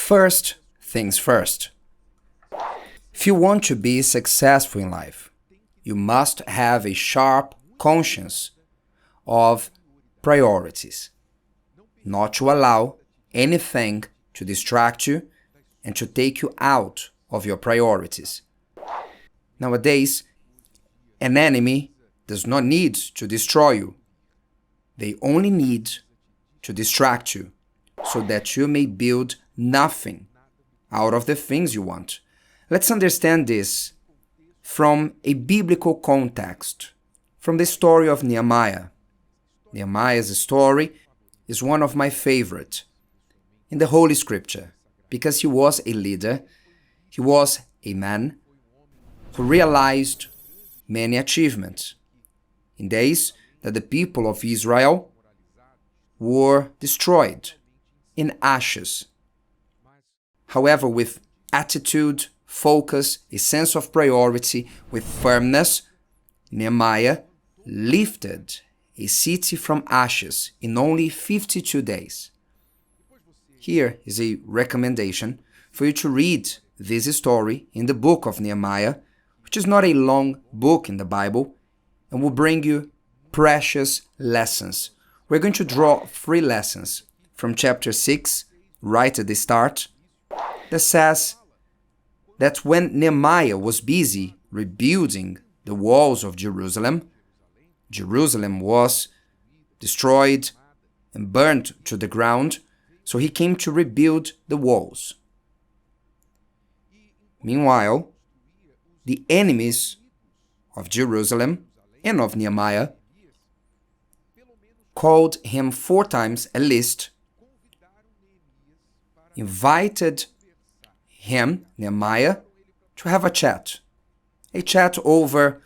First things first. If you want to be successful in life, you must have a sharp conscience of priorities, not to allow anything to distract you and to take you out of your priorities. Nowadays, an enemy does not need to destroy you. They only need to distract you so that you may build nothing out of the things you want. Let's understand this from a biblical context, from the story of Nehemiah. Nehemiah's story is one of my favorite in the Holy Scripture because he was a leader, he was a man who realized many achievements in days that the people of Israel were destroyed in ashes. However, with attitude, focus, a sense of priority, with firmness, Nehemiah lifted a city from ashes in only 52 days. Here is a recommendation for you to read this story in the book of Nehemiah, which is not a long book in the Bible, and will bring you precious lessons. We're going to draw 3 lessons from chapter 6, right at the start, that says that when Nehemiah was busy rebuilding the walls of Jerusalem, Jerusalem was destroyed and burnt to the ground, so he came to rebuild the walls. Meanwhile, the enemies of Jerusalem and of Nehemiah called him 4 times at least, invited him, Nehemiah, to have a chat over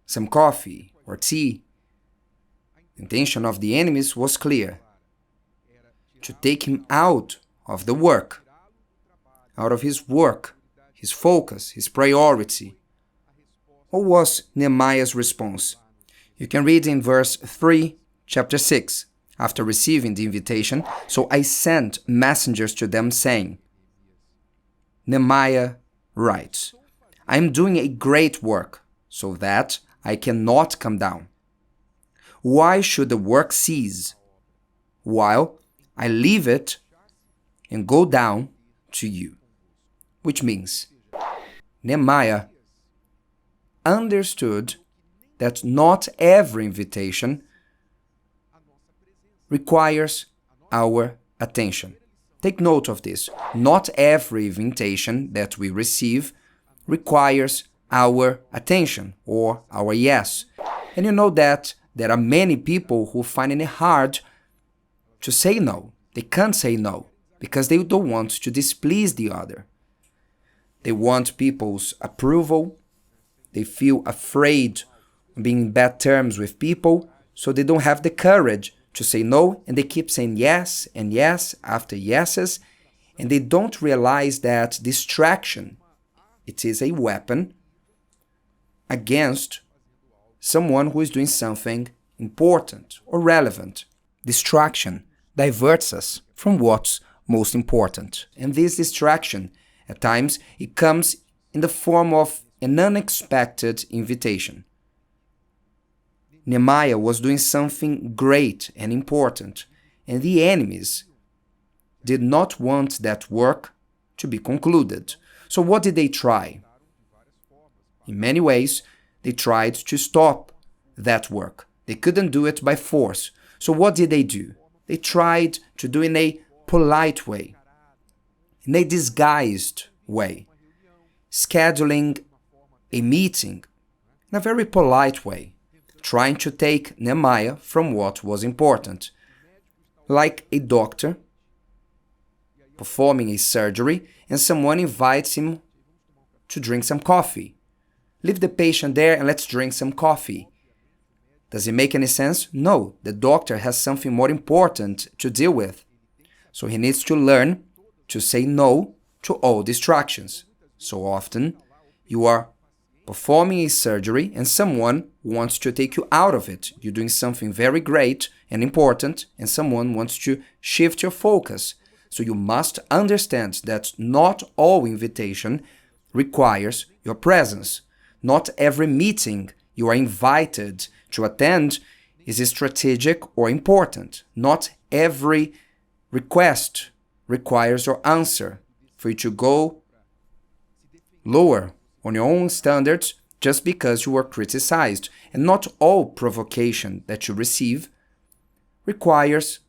some coffee or tea. The intention of the enemies was clear: to take him out of the work, out of his work, his focus, his priority. What was Nehemiah's response? You can read in verse 3, chapter 6. After receiving the invitation, so I sent messengers to them saying, Nehemiah writes, I am doing a great work, so that I cannot come down. Why should the work cease, while I leave it and go down to you? Which means, Nehemiah understood that not every invitation requires our attention. Take note of this. Not every invitation that we receive requires our attention or our yes. And you know that there are many people who find it hard to say no. They can't say no because they don't want to displease the other. They want people's approval. They feel afraid of being in bad terms with people, so they don't have the courage to say no, and they keep saying yes and yes after yeses, and they don't realize that distraction, it is a weapon against someone who is doing something important or relevant. Distraction diverts us from what's most important. And this distraction, at times, it comes in the form of an unexpected invitation. Nehemiah was doing something great and important, and the enemies did not want that work to be concluded. So what did they try? In many ways, they tried to stop that work. They couldn't do it by force. So what did they do? They tried to do it in a polite way, in a disguised way, scheduling a meeting in a very polite way, trying to take Nehemiah from what was important. Like a doctor performing a surgery and someone invites him to drink some coffee. Leave the patient there and let's drink some coffee. Does it make any sense? No, the doctor has something more important to deal with. So he needs to learn to say no to all distractions. So often, you are performing a surgery and someone wants to take you out of it. You're doing something very great and important and someone wants to shift your focus. So you must understand that not all invitation requires your presence. Not every meeting you are invited to attend is strategic or important. Not every request requires your answer for you to go lower on your own standards just because you were criticized. And not all provocation that you receive requires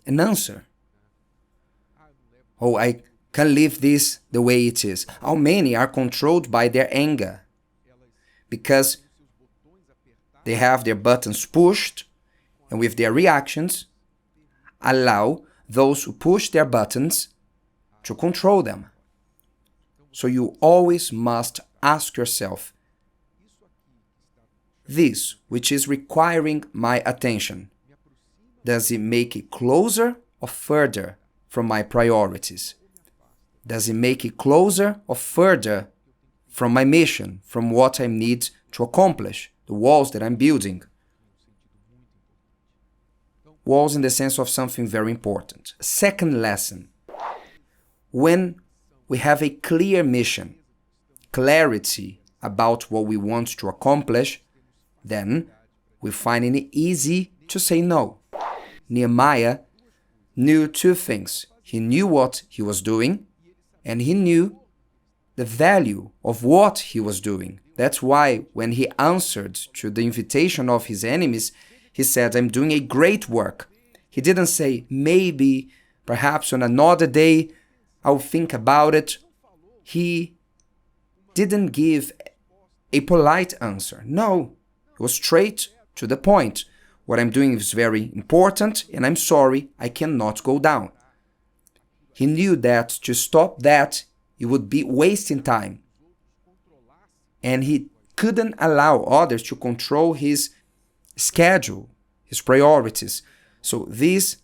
an answer. Oh, I can't leave this the way it is. How many are controlled by their anger because they have their buttons pushed, and with their reactions allow those who push their buttons to control them. So you always must ask yourself, this which is requiring my attention, does it make it closer or further from my priorities? Does it make it closer or further from my mission, from what I need to accomplish, the walls that I'm building? Walls in the sense of something very important. Second lesson, when we have a clear mission, clarity about what we want to accomplish, then we find it easy to say no. Nehemiah knew two things. He knew what he was doing, and he knew the value of what he was doing. That's why when he answered to the invitation of his enemies, he said, I'm doing a great work. He didn't say, maybe, perhaps on another day, I'll think about it. He didn't give a polite answer. No, he was straight to the point. What I'm doing is very important, and I'm sorry, I cannot go down. He knew that to stop that, it would be wasting time. And he couldn't allow others to control his schedule, his priorities. So this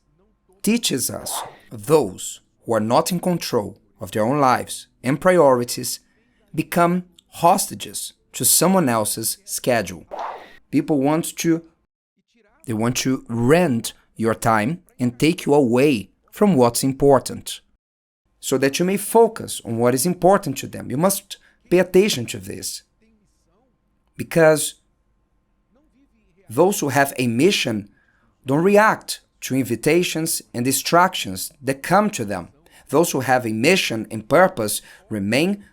teaches us, those who are not in control of their own lives and priorities become hostages to someone else's schedule. People want to rent your time and take you away from what's important, so that you may focus on what is important to them. You must pay attention to this, because those who have a mission don't react to invitations and distractions that come to them. Those who have a mission and purpose remain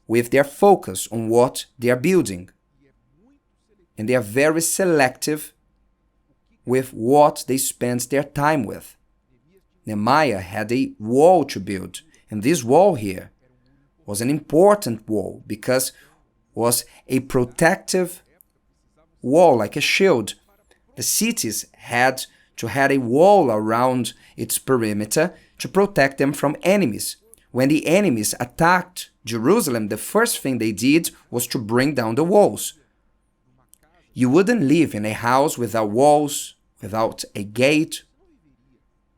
with their focus on what they are building. And they are very selective with what they spend their time with. Nehemiah had a wall to build, and this wall here was an important wall because it was a protective wall, like a shield. The cities had to have a wall around its perimeter to protect them from enemies. When the enemies attacked Jerusalem, the first thing they did was to bring down the walls. You wouldn't live in a house without walls, without a gate.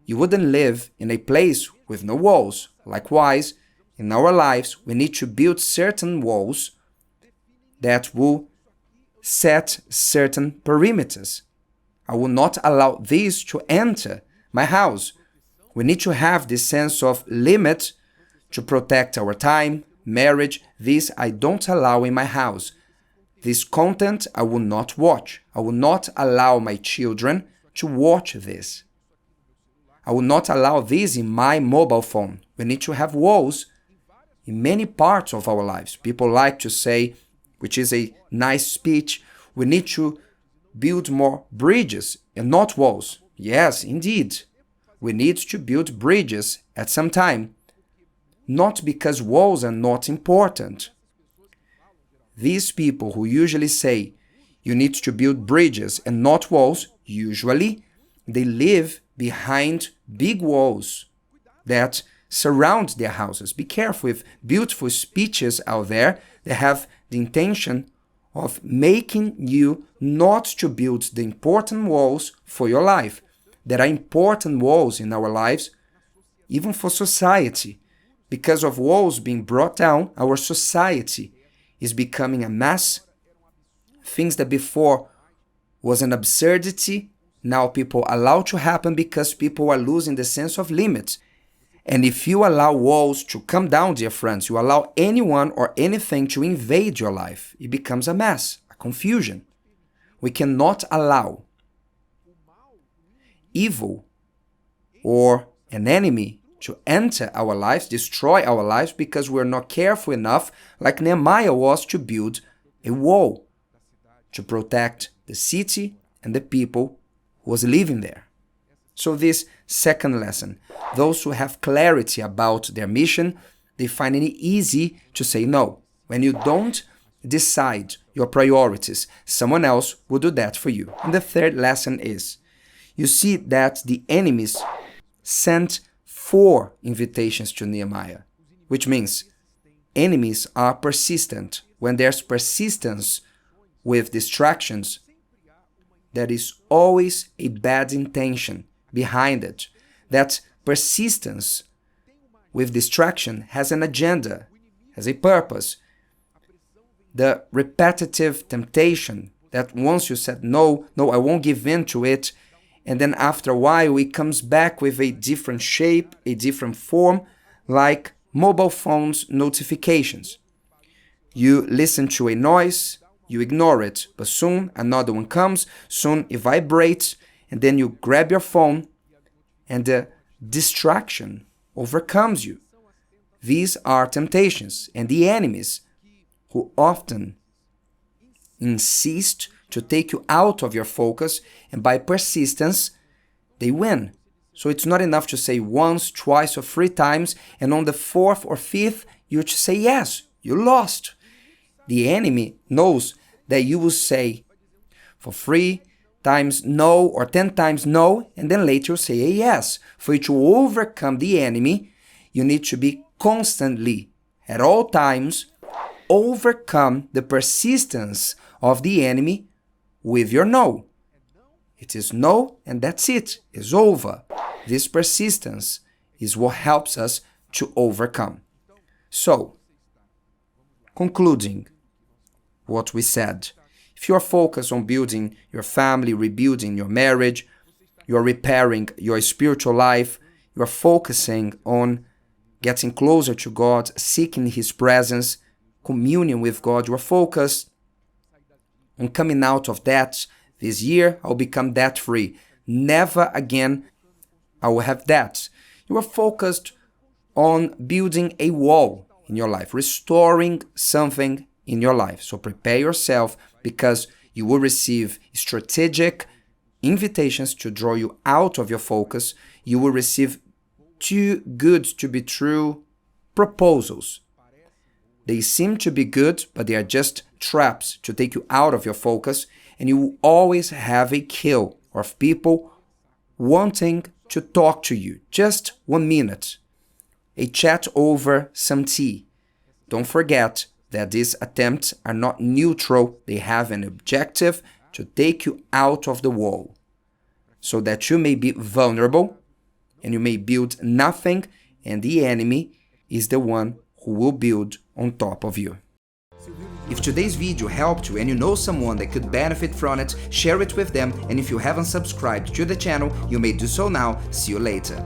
You wouldn't live in a place with no walls. Likewise, in our lives, we need to build certain walls that will set certain perimeters. I will not allow these to enter my house. We need to have this sense of limit to protect our time, marriage. This I don't allow in my house. This content I will not watch. I will not allow my children to watch this. I will not allow this in my mobile phone. We need to have walls in many parts of our lives. People like to say, which is a nice speech, we need to build more bridges and not walls. Yes, indeed. We need to build bridges at some time. Not because walls are not important. These people who usually say you need to build bridges and not walls, usually they live behind big walls that surround their houses. Be careful with beautiful speeches out there that have the intention of making you not to build the important walls for your life. There are important walls in our lives, even for society. Because of walls being brought down, our society is becoming a mess. Things that before was an absurdity Now people allow to happen because people are losing the sense of limits. And if you allow walls to come down, dear friends, you allow anyone or anything to invade your life, it becomes a mess, a confusion. We cannot allow evil or an enemy to enter our lives, destroy our lives, because we're not careful enough, like Nehemiah was, to build a wall to protect the city and the people who was living there. So this second lesson, those who have clarity about their mission, they find it easy to say no. When you don't decide your priorities, someone else will do that for you. And the third lesson is, you see that the enemies sent 4 invitations to Nehemiah, which means enemies are persistent. When there's persistence with distractions, there is always a bad intention behind it. That persistence with distraction has an agenda, has a purpose. The repetitive temptation that once you said, no, I won't give in to it, and then after a while it comes back with a different shape, a different form, like mobile phones notifications. You listen to a noise, you ignore it, but soon another one comes, soon it vibrates, and then you grab your phone and the distraction overcomes you. These are temptations and the enemies who often insist to take you out of your focus, and by persistence, they win. So it's not enough to say once, twice, or 3 times, and on the 4th or 5th, you just say yes, you lost. The enemy knows that you will say for 3 times no or 10 times no, and then later you say a yes. For you to overcome the enemy, you need to be constantly, at all times, overcome the persistence of the enemy with your no. It is no, and that's it. It's over. This persistence is what helps us to overcome. So, concluding what we said, if you are focused on building your family, rebuilding your marriage, you are repairing your spiritual life, you are focusing on getting closer to God, seeking His presence, communion with God, you are focused on coming out of debt. This year, I'll become debt-free. Never again I will have debt. You are focused on building a wall in your life, restoring something in your life. So prepare yourself, because you will receive strategic invitations to draw you out of your focus. You will receive too good to be true proposals. They seem to be good, but they are just traps to take you out of your focus, and you will always have a queue of people wanting to talk to you. Just 1 minute. A chat over some tea. Don't forget that these attempts are not neutral. They have an objective to take you out of the wall, so that you may be vulnerable and you may build nothing, and the enemy is the one who will build on top of you. If today's video helped you and you know someone that could benefit from it, share it with them, and if you haven't subscribed to the channel, you may do so now. See you later.